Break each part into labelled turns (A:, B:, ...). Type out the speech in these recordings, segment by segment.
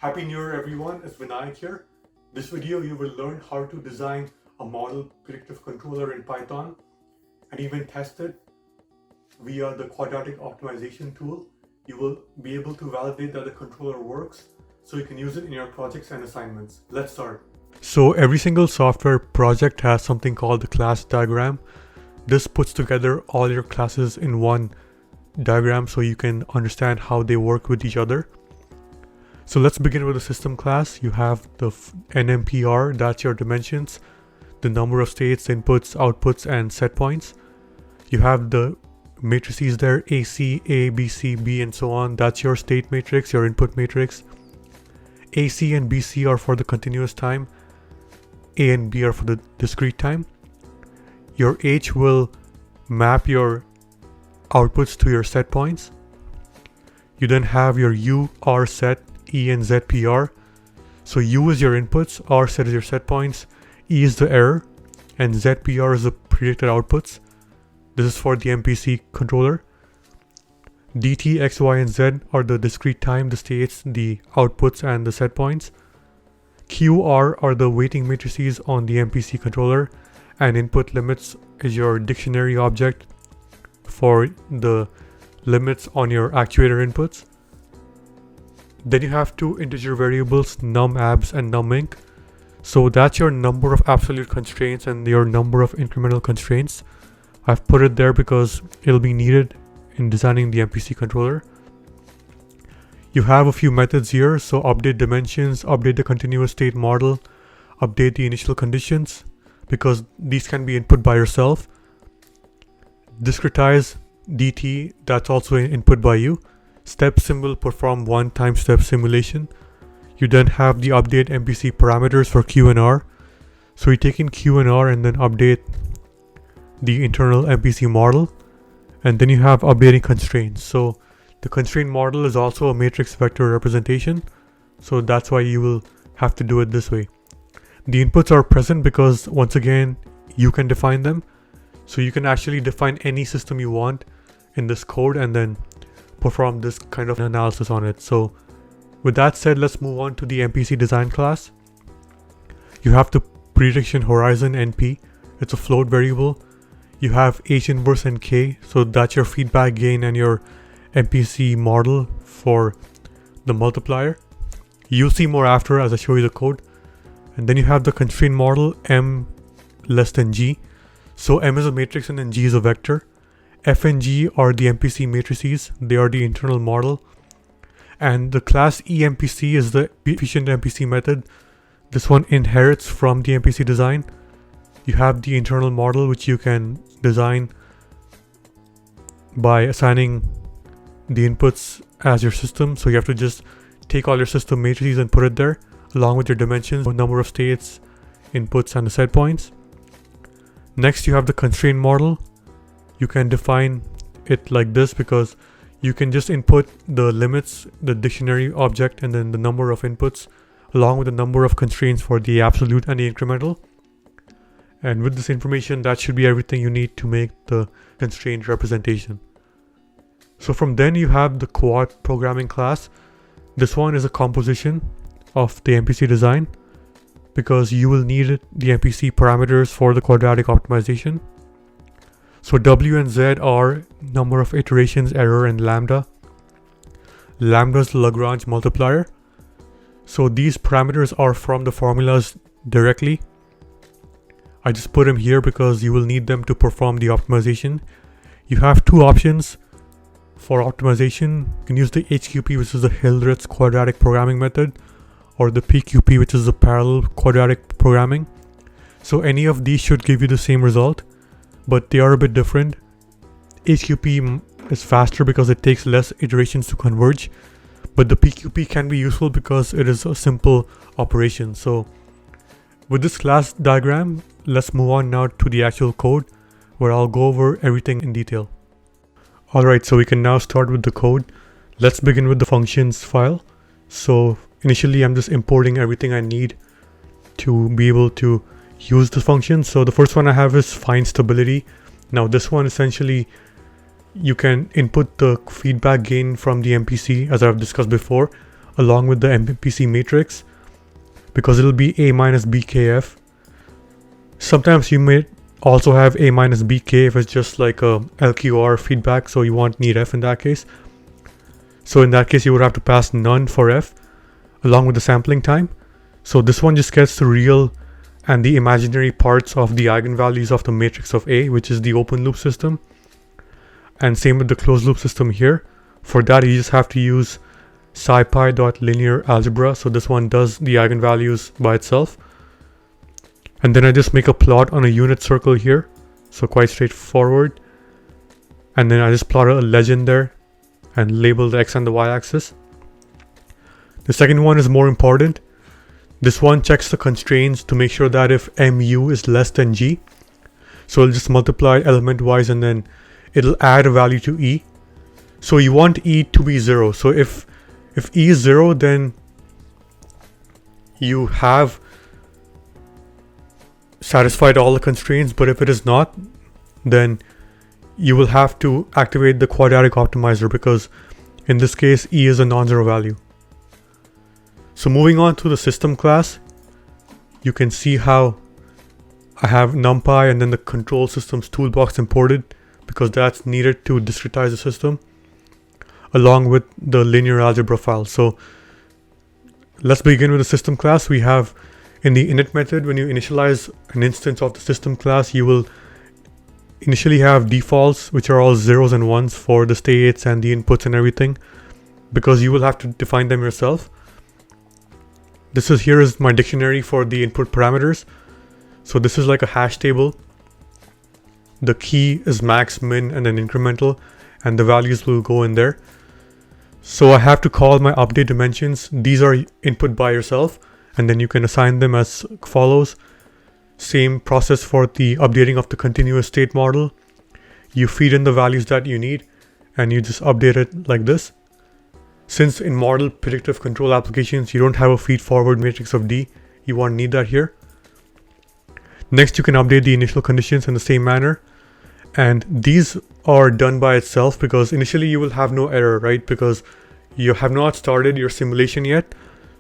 A: Happy New Year everyone, it's Vinayak here. This video you will learn how to design a model predictive controller in Python and even test it via the quadratic optimization tool. You will be able to validate that the controller works so you can use it in your projects and assignments. Let's start. So every single software project has something called the class diagram. This puts together all your classes in one diagram so you can understand how they work with each other. So let's begin with the system class. You have the NMPR, that's your dimensions, the number of states, inputs, outputs, and set points. You have the matrices there, AC, A, B, C, B, and so on. That's your state matrix, your input matrix. AC and BC are for the continuous time. A and B are for the discrete time. Your H will map your outputs to your set points. You then have your U, R set, E and Z PR. So U is your inputs, R set is your set points, E is the error, and Z PR is the predicted outputs. This is for the MPC controller. DT, X, Y, and Z are the discrete time, the states, the outputs, and the set points. Q, R are the weighting matrices on the MPC controller, and input limits is your dictionary object for the limits on your actuator inputs. Then you have two integer variables, num abs and num inc. So that's your number of absolute constraints and your number of incremental constraints. I've put it there because it'll be needed in designing the MPC controller. You have a few methods here, so update dimensions, update the continuous state model, update the initial conditions, because these can be input by yourself. Discretize DT, that's also input by you. Step symbol, perform one-time step simulation. You then have the update MPC parameters for Q and R. So you take in Q and R and then update the internal MPC model. And then you have updating constraints. So the constraint model is also a matrix vector representation. So that's why you will have to do it this way. The inputs are present because once again, you can define them. So you can actually define any system you want in this code and then perform this kind of analysis on it. So with that said, let's move on to the MPC Design Class. You have the prediction horizon NP. It's a float variable. You have H inverse and K. So that's your feedback gain and your MPC model for the multiplier. You'll see more after as I show you the code. And then you have the constraint model M less than G. So M is a matrix and then G is a vector. F and G are the MPC matrices. They are the internal model. And the class eMPC is the efficient MPC method. This one inherits from the MPC design. You have the internal model which you can design by assigning the inputs as your system. So you have to just take all your system matrices and put it there along with your dimensions, number of states, inputs, and the set points. Next you have the constraint model. You can define it like this because you can just input the limits, the dictionary object, and then the number of inputs along with the number of constraints for the absolute and the incremental. And with this information, that should be everything you need to make the constraint representation. So from then you have the Quad Programming class. This one is a composition of the MPC design because you will need the MPC parameters for the quadratic optimization. So W and Z are number of iterations, error, and lambda. Lambda is the Lagrange multiplier. So these parameters are from the formulas directly. I just put them here because you will need them to perform the optimization. You have two options for optimization. You can use the HQP, which is the Hildreth's quadratic programming method, or the PQP, which is the parallel quadratic programming. So any of these should give you the same result, but they are a bit different. HQP is faster because it takes less iterations to converge, but the PQP can be useful because it is a simple operation. So with this class diagram, let's move on now to the actual code where I'll go over everything in detail. Alright, so we can now start with the code. Let's begin with the functions file. So initially I'm just importing everything I need to be able to use the function. So the first one I have is find stability. Now this one essentially you can input the feedback gain from the MPC as I've discussed before. along with the MPC matrix, because it'll be A minus BKF. Sometimes you may also have A minus BK if it's just like a LQR feedback, so you won't need F in that case. So in that case, you would have to pass none for F along with the sampling time. So this one just gets the real and the imaginary parts of the eigenvalues of the matrix of A, which is the open loop system. And same with the closed loop system here. For that, you just have to use scipy.linear algebra. So this one does the eigenvalues by itself. And then I just make a plot on a unit circle here. So quite straightforward. And then I just plot a legend there and label the X and the Y axis. The second one is more important. This one checks the constraints to make sure that if mu is less than g, so it'll just multiply element wise and then it'll add a value to e. So you want e to be 0. So if e is 0, then you have satisfied all the constraints, but if it is not, then you will have to activate the quadratic optimizer, because in this case e is a non-zero value. So moving on to the system class, you can see how I have NumPy and then the control systems toolbox imported, because that's needed to discretize the system, along with the linear algebra file. So let's begin with the system class. We have in the init method, when you initialize an instance of the system class, you will initially have defaults, which are all zeros and ones for the states and the inputs and everything, because you will have to define them yourself. Here is my dictionary for the input parameters. So this is like a hash table. The key is max, min, and then incremental, and the values will go in there. So I have to call my update dimensions. These are input by yourself, and then you can assign them as follows. Same process for the updating of the continuous state model. You feed in the values that you need, and you just update it like this. Since in model predictive control applications, you don't have a feed-forward matrix of D, you won't need that here. Next, you can update the initial conditions in the same manner. And these are done by itself, because initially you will have no error, right? Because you have not started your simulation yet.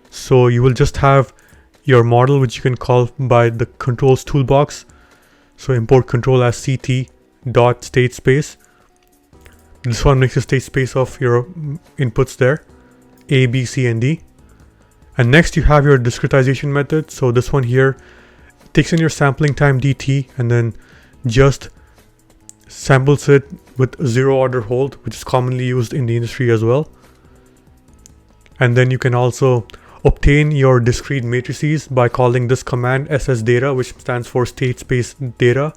A: So you will just have your model, which you can call by the controls toolbox. So import control as ct.statespace. This one makes a state space of your inputs there, A, B, C, and D. And next you have your discretization method. So this one here takes in your sampling time dt and then just samples it with zero order hold, which is commonly used in the industry as well. And then you can also obtain your discrete matrices by calling this command ssdata, which stands for state space data,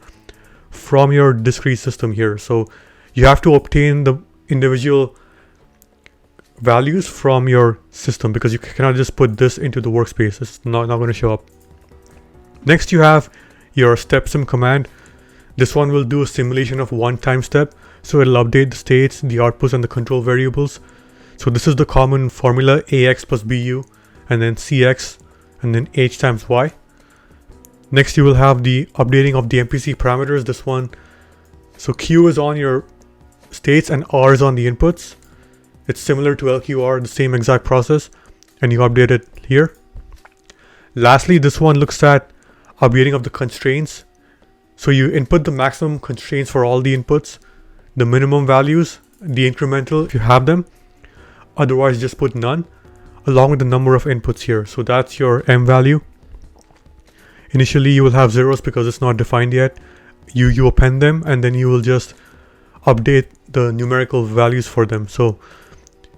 A: from your discrete system here. So you have to obtain the individual values from your system, because you cannot just put this into the workspace. It's not going to show up. Next, you have your stepsim command. This one will do a simulation of one time step. So it'll update the states, the outputs, and the control variables. So this is the common formula: ax plus bu, and then cx, and then h times y. Next, you will have the updating of the MPC parameters. This one, so q is on your states and r is on the inputs. It's similar to LQR, the same exact process, and you update it here. Lastly, this one looks at updating of the constraints. So you input the maximum constraints for all the inputs, the minimum values, the incremental if you have them, otherwise just put none, along with the number of inputs here. So that's your m value. Initially you will have zeros because it's not defined yet. You append them, and then you will just update the numerical values for them. So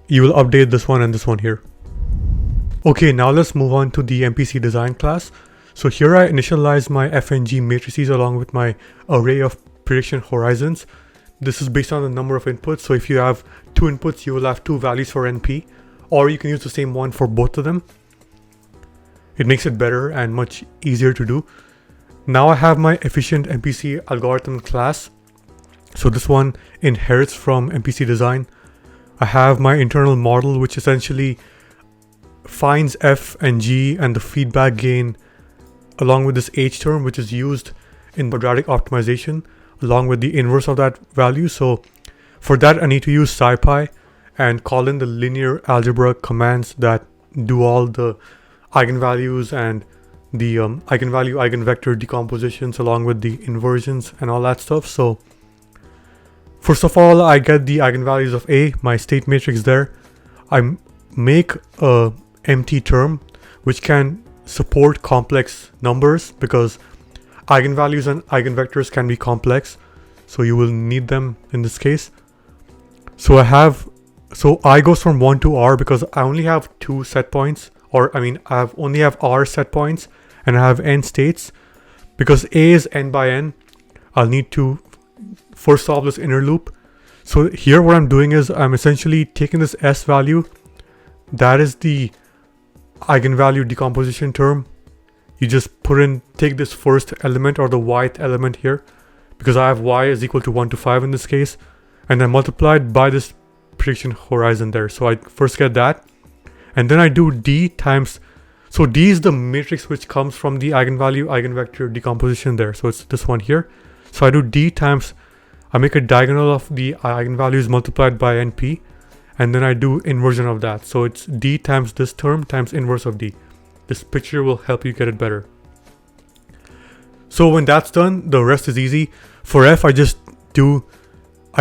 A: you will update this one and this one here. Okay, now let's move on to the MPC Design Class. So here I initialize my FNG matrices along with my array of prediction horizons. This is based on the number of inputs. So if you have two inputs, you will have two values for NP, or you can use the same one for both of them. It makes it better and much easier to do. Now I have my efficient MPC algorithm class. So this one inherits from MPC Design. I have my internal model, which essentially finds f and g and the feedback gain, along with this h term, which is used in quadratic optimization, along with the inverse of that value. So for that, I need to use scipy and call in the linear algebra commands that do all the eigenvalues and the eigenvalue eigenvector decompositions along with the inversions and all that stuff. So first of all, I get the eigenvalues of A, my state matrix there. I make a empty term which can support complex numbers, because eigenvalues and eigenvectors can be complex, so you will need them in this case. So I goes from 1 to R because I only have 2 set points, or I mean I only have R set points and I have n states. Because A is n by n, I'll need to first solve this inner loop. So here what I'm doing is I'm essentially taking this S value, that is the eigenvalue decomposition term. You just take this first element or the yth element here, because I have y is equal to 1 to 5 in this case, and then multiplied by this prediction horizon there. So I first get that, and then I do D times, so D is the matrix which comes from the eigenvalue eigenvector decomposition there. So it's this one here. So I do D times, I make a diagonal of the eigenvalues multiplied by NP, and then I do inversion of that. So it's D times this term times inverse of D. This picture will help you get it better. So when that's done, the rest is easy. For F, I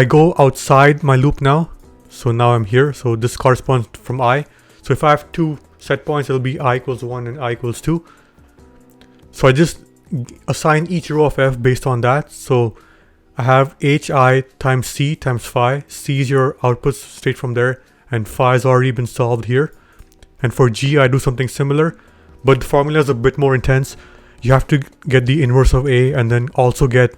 A: go outside my loop now. So now I'm here. So this corresponds from I. So if I have 2 set points, it'll be I equals 1 and I equals 2. So I just assign each row of F based on that. So I have HI times C times phi. C is your output straight from there, and phi has already been solved here. And for G, I do something similar, but the formula is a bit more intense. You have to get the inverse of A and then also get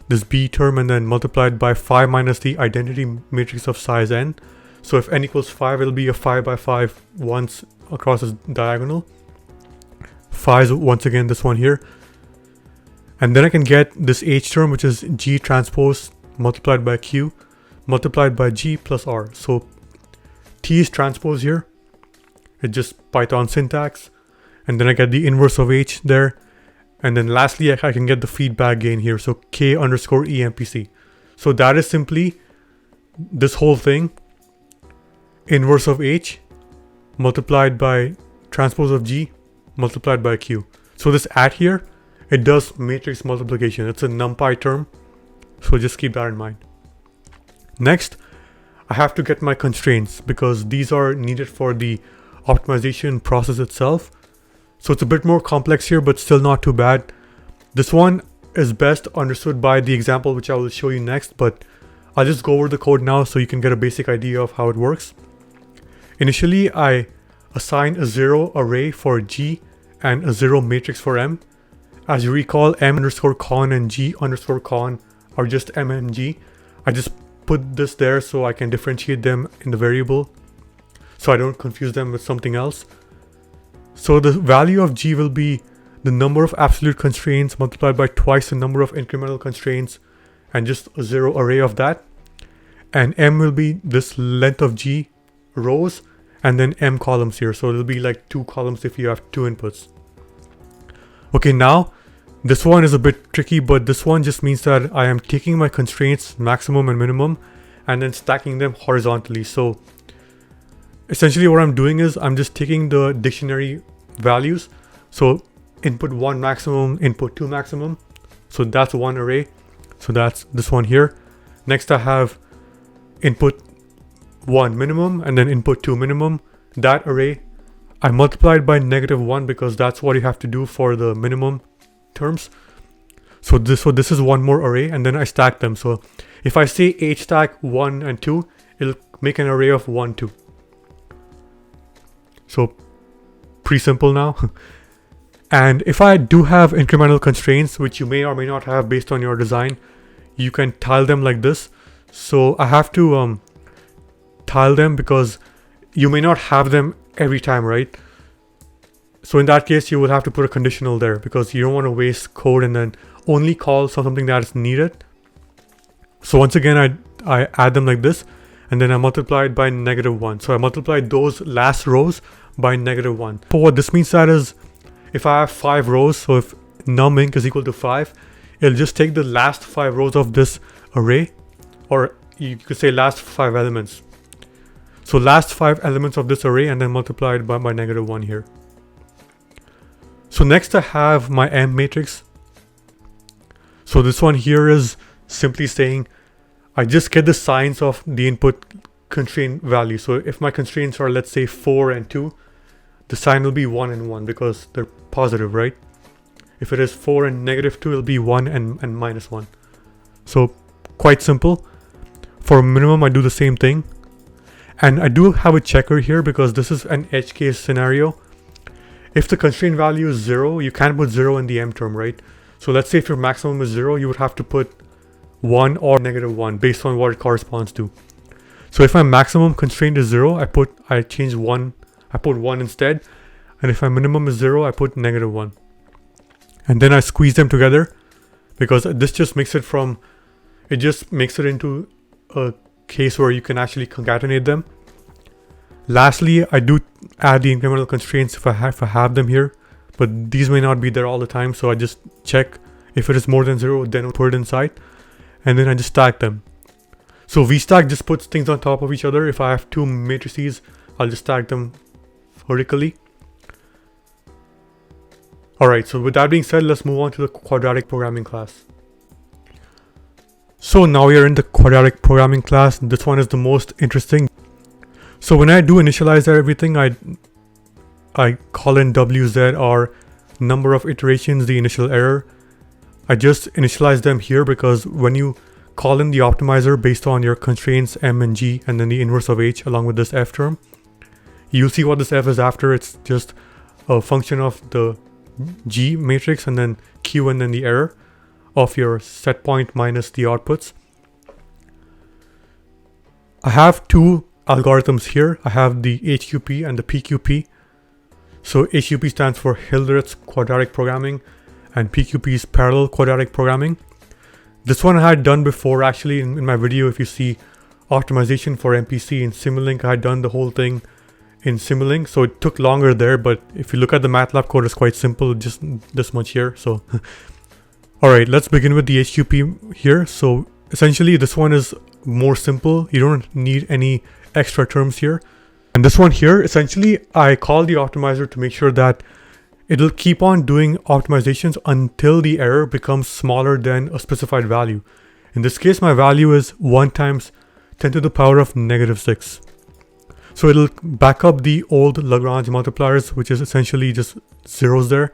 A: this B term and then multiplied by phi minus the identity matrix of size n. So if n equals 5, it'll be a 5 by 5 once across this diagonal. Phi is once again this one here. And then I can get this H term, which is G transpose multiplied by Q multiplied by G plus R. So T is transpose here. It's just Python syntax. And then I get the inverse of H there. And then lastly, I can get the feedback gain here. So K underscore E MPC. So that is simply this whole thing. Inverse of H multiplied by transpose of G multiplied by Q. So this at here, it does matrix multiplication. It's a NumPy term, so just keep that in mind. Next, I have to get my constraints because these are needed for the optimization process itself. So it's a bit more complex here, but still not too bad. This one is best understood by the example which I will show you next, but I'll just go over the code now so you can get a basic idea of how it works. Initially, I assign a 0 array for G and a 0 matrix for M. As you recall, M underscore con and G underscore con are just M and G. I just put this there so I can differentiate them in the variable, so I don't confuse them with something else. So the value of G will be the number of absolute constraints multiplied by twice the number of incremental constraints, and just a 0 array of that. And M will be this length of G rows and then M columns here. So it'll be like 2 columns if you have 2 inputs. Okay, now this one is a bit tricky, but this one just means that I am taking my constraints maximum and minimum and then stacking them horizontally. So essentially what I'm doing is I'm just taking the dictionary values. So input 1 maximum, input 2 maximum. So that's one array. So that's this one here. Next I have input 1 minimum and then input 2 minimum. That array I multiplied by -1 because that's what you have to do for the minimum terms. So this is one more array, and then I stack them. So if I say H stack 1 and 2, it'll make an array of 1, 2. So pretty simple now. And if I do have incremental constraints, which you may or may not have based on your design, you can tile them like this. So I have to tile them because you may not have them every time, right? So in that case, you will have to put a conditional there because you don't want to waste code and then only call something that is needed. So once again, I add them like this, and then I multiply it by -1. So I multiplied those last rows by -1. So what this means that is, if I have 5 rows, so if numinc is equal to 5, it'll just take the last 5 rows of this array, or you could say last 5 elements. So last 5 elements of this array and then multiply it by -1 here. So next I have my M matrix. So this one here is simply saying I just get the signs of the input constraint value. So if my constraints are, let's say, 4 and 2, the sign will be 1 and 1 because they're positive, right? If it is 4 and -2, it'll be 1 and -1. So quite simple. For minimum, I do the same thing. And I do have a checker here because this is an edge case scenario. If the constraint value is 0, you can't put 0 in the M term, right? So let's say if your maximum is 0, you would have to put 1 or -1 based on what it corresponds to. So if my maximum constraint is 0, I put 1 instead. And if my minimum is 0, I put -1. And then I squeeze them together because this just makes it into a case where you can actually concatenate them. Lastly, I do add the incremental constraints if I have them here, but these may not be there all the time, so I just check if it is more than 0, then I'll put it inside, and then I just stack them. So VStack just puts things on top of each other. If I have 2 matrices, I'll just stack them vertically. Alright, so with that being said, let's move on to the Quadratic Programming class. So now we are in the Quadratic Programming class. This one is the most interesting. So when I do initialize everything, I call in WZ or number of iterations, the initial error. I just initialize them here because when you call in the optimizer based on your constraints M and G and then the inverse of H along with this F term, you'll see what this F is after. It's just a function of the G matrix and then Q and then the error of your set point minus the outputs. I have 2 algorithms here. I have the HQP and the PQP. So HQP stands for Hildreth's Quadratic Programming and PQP is Parallel Quadratic Programming. This one I had done before actually in my video. If you see optimization for MPC in Simulink, I had done the whole thing in Simulink, so it took longer there, but if you look at the MATLAB code, it's quite simple, just this much here. So alright, let's begin with the HQP here. So essentially this one is more simple. You don't need any extra terms here. And this one here, essentially I call the optimizer to make sure that it'll keep on doing optimizations until the error becomes smaller than a specified value. In this case, my value is 1 times 10 to the power of -6. So it'll back up the old Lagrange multipliers, which is essentially just zeros there.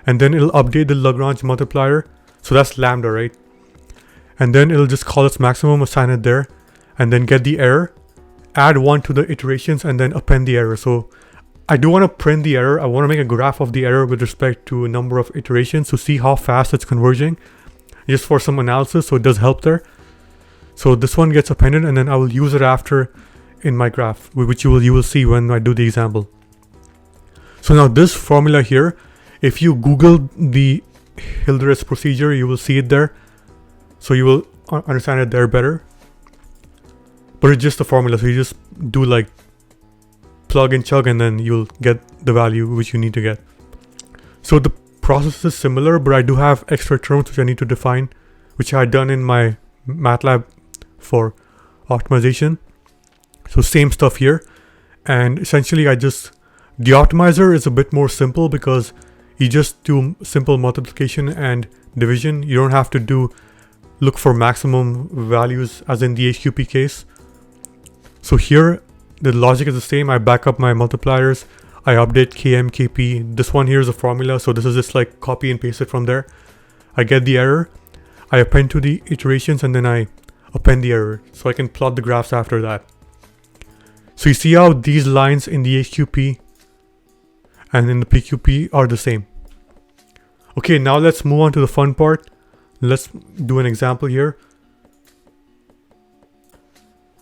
A: And then it'll update the Lagrange multiplier. So that's lambda, right? And then it'll just call its maximum, assign it there, and then get the error, add 1 to the iterations, and then append the error. So I do want to print the error. I want to make a graph of the error with respect to a number of iterations to see how fast it's converging, just for some analysis. So it does help there. So this one gets appended, and then I will use it after in my graph, which you will see when I do the example. So now this formula here, if you Google the Hildreth's procedure, you will see it there. So you will understand it there better. But it's just a formula, so you just do like plug and chug and then you'll get the value which you need to get. So the process is similar, but I do have extra terms which I need to define, which I had done in my MATLAB for optimization. So same stuff here. And essentially the optimizer is a bit more simple because you just do simple multiplication and division. You don't have to look for maximum values as in the HQP case. So here the logic is the same. I back up my multipliers. I update KM, KP. This one here is a formula. So this is just like copy and paste it from there. I get the error. I append to the iterations and then I append the error. So I can plot the graphs after that. So you see how these lines in the HQP and in the PQP are the same. Okay, now let's move on to the fun part. Let's do an example here.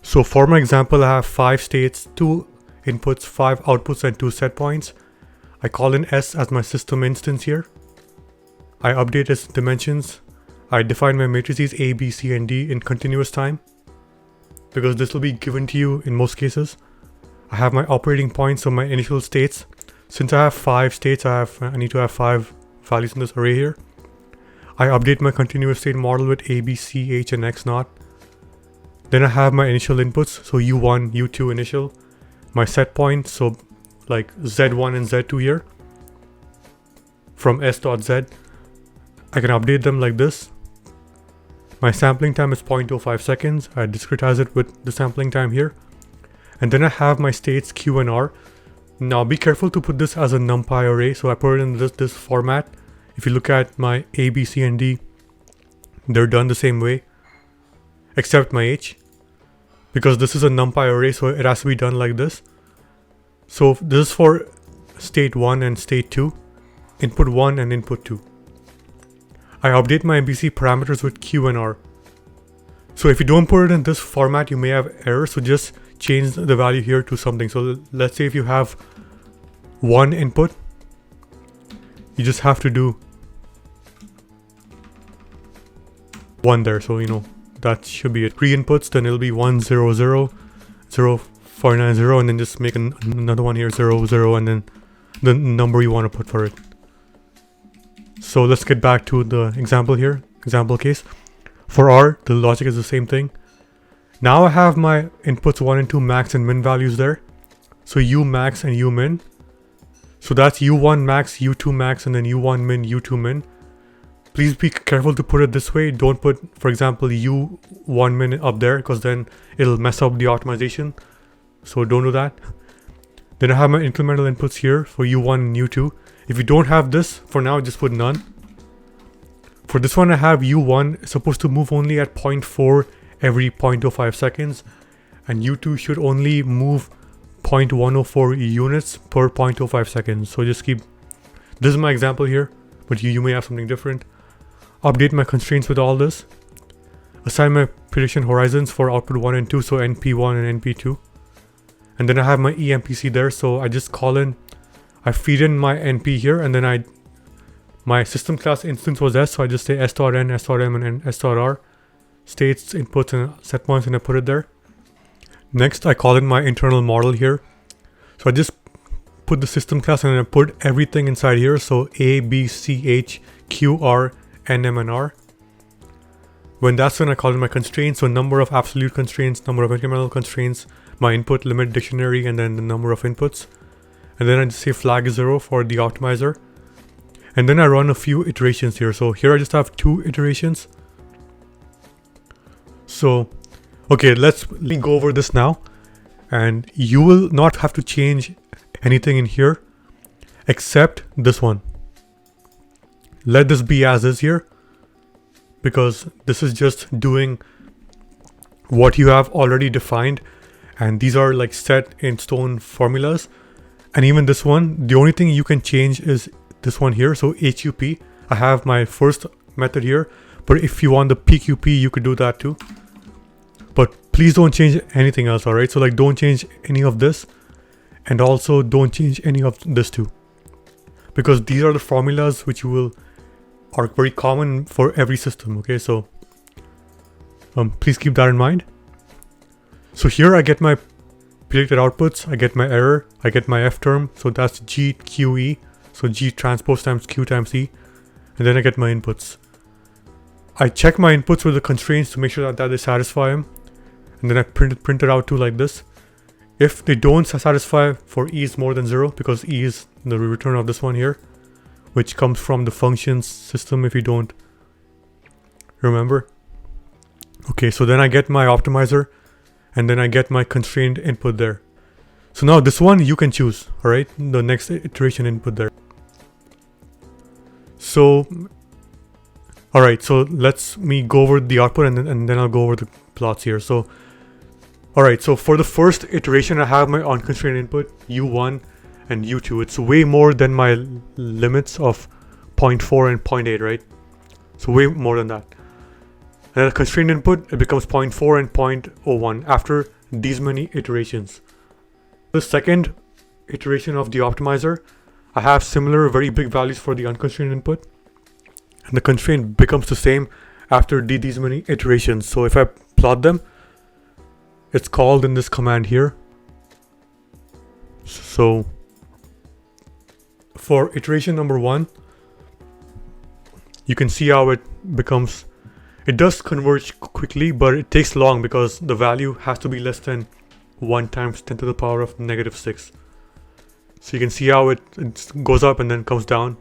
A: So for my example, I have 5 states, 2 inputs, 5 outputs, and 2 set points. I call in S as my system instance here. I update its dimensions. I define my matrices A, B, C, and D in continuous time, because this will be given to you in most cases. I have my operating points, so my initial states. Since I have 5 states, I need to have 5 values in this array here. I update my continuous state model with A, B, C, H, and X naught. Then I have my initial inputs, so U1, U2 initial, my set point, so like Z1 and Z2 here, from S.Z, I can update them like this. My sampling time is 0.05 seconds. I discretize it with the sampling time here. And then I have my states Q and R. Now be careful to put this as a NumPy array. So I put it in this format. If you look at my A, B, C, and D, they're done the same way, except my H, because this is a NumPy array, so it has to be done like this. So this is for state 1 and state 2, input 1 and input 2. I update my MPC parameters with Q and R. So if you don't put it in this format, you may have errors. So just change the value here to something. So let's say if you have 1 input, you just have to do 1 there. So that should be it. 3 inputs, then it'll be 1 0 0 0 4 9 0, and then just make another one here 0 0, and then the number you want to put for it. So let's get back to the example here, example case. For R, the logic is the same thing. Now I have my inputs 1 and 2 max and min values there. So U max and U min. So that's U1 max, U2 max, and then U1 min, U2 min. Please be careful to put it this way. Don't put, for example, U1 min up there, because then it'll mess up the optimization. So don't do that. Then I have my incremental inputs here for U1 and U2. If you don't have this, for now, just put none. For this one, I have U1 supposed to move only at 0.4 every 0.05 seconds. And U2 should only move 0.104 units per 0.05 seconds. So just keep, this is my example here, but you may have something different. Update my constraints with all this. Assign my prediction horizons for output 1 and 2, so NP1 and NP2. And then I have my eMPC there, so I just call in, I feed in my NP here, and then my system class instance was S, so I just say S.N, S.M, and S.R, states, inputs, and set points, and I put it there. Next, I call in my internal model here. So I just put the system class and I put everything inside here. So A, B, C, H, Q, R, N, M, and R. When I call in my constraints. So number of absolute constraints, number of incremental constraints, my input limit dictionary, and then the number of inputs. And then I just say flag 0 for the optimizer. And then I run a few iterations here. So here I just have 2 iterations. So, okay, let me go over this now. And you will not have to change anything in here except this one. Let this be as is here, because this is just doing what you have already defined. And these are like set in stone formulas. And even this one, the only thing you can change is this one here. So HUP, I have my first method here, but if you want the PQP, you could do that too. But please don't change anything else, all right? So like, don't change any of this, and also don't change any of this too, because these are the formulas which are very common for every system. Okay, so please keep that in mind. So here I get my predicted outputs, I get my error, I get my F term, so that's GQE, so G transpose times Q times E, and then I get my inputs. I check my inputs with the constraints to make sure that they satisfy them, and then I print it out too like this. If they don't satisfy for E is more than 0, because E is the return of this one here, which comes from the functions system if you don't remember. Okay, so then I get my optimizer, and then I get my constrained input there. So now this one you can choose, all right? The next iteration input there. So, all right, so let's me go over the output, and then I'll go over the plots here. So, all right, so for the first iteration, I have my unconstrained input, U1 and U2. It's way more than my limits of 0.4 and 0.8, right? So way more than that. And then a constrained input, it becomes 0.4 and 0.01 after these many iterations. The second iteration of the optimizer, I have similar very big values for the unconstrained input, and the constraint becomes the same after these many iterations. So if I plot them, it's called in this command here. So for iteration number 1, you can see how it becomes. It does converge quickly, but it takes long because the value has to be less than 1 times 10 to the power of negative 6. So you can see how it goes up and then comes down.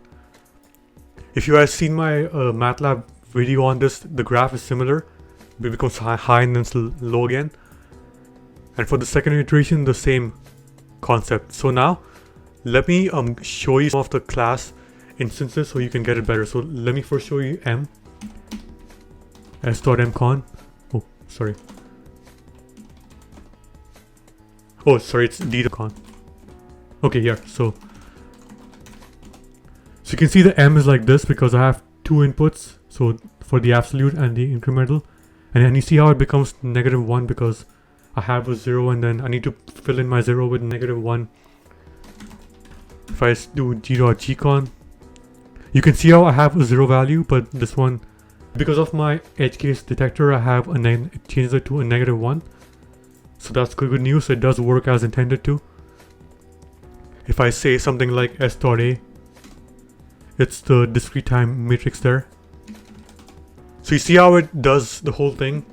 A: If you guys seen my MATLAB video on this, the graph is similar. It becomes high and then it's low again. And for the second iteration, the same concept. So now, let me show you some of the class instances so you can get it better. So let me first show you M. S.mcon. Oh, sorry. Oh, sorry, it's D.con. Okay, here. So you can see the M is like this because I have two inputs. So for the absolute and the incremental. And then you see how it becomes -1 because I have a 0 and then I need to fill in my 0 with -1. If I do G.gcon, you can see how I have a 0 value, but this one, because of my edge case detector, I have it changes it to a -1. So that's good news. It does work as intended to. If I say something like S.A, it's the discrete time matrix there. So you see how it does the whole thing,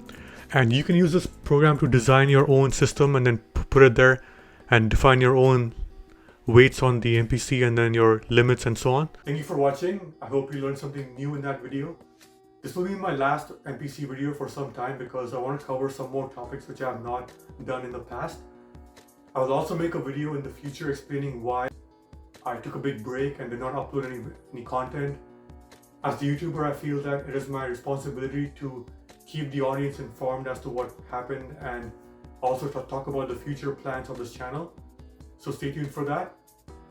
A: and you can use this program to design your own system and then put it there and define your own weights on the MPC and then your limits and so on. Thank you for watching. I hope you learned something new in that video. This will be my last MPC video for some time because I want to cover some more topics which I have not done in the past. I will also make a video in the future explaining why I took a big break and did not upload any content. As the YouTuber, I feel that it is my responsibility to keep the audience informed as to what happened and also to talk about the future plans of this channel. So stay tuned for that.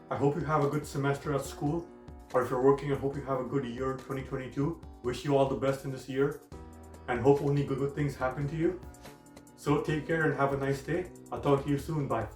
A: I hope you have a good semester at school, or if you're working, I hope you have a good year 2022. Wish you all the best in this year and hope only good things happen to you. So take care and have a nice day. I'll talk to you soon. Bye.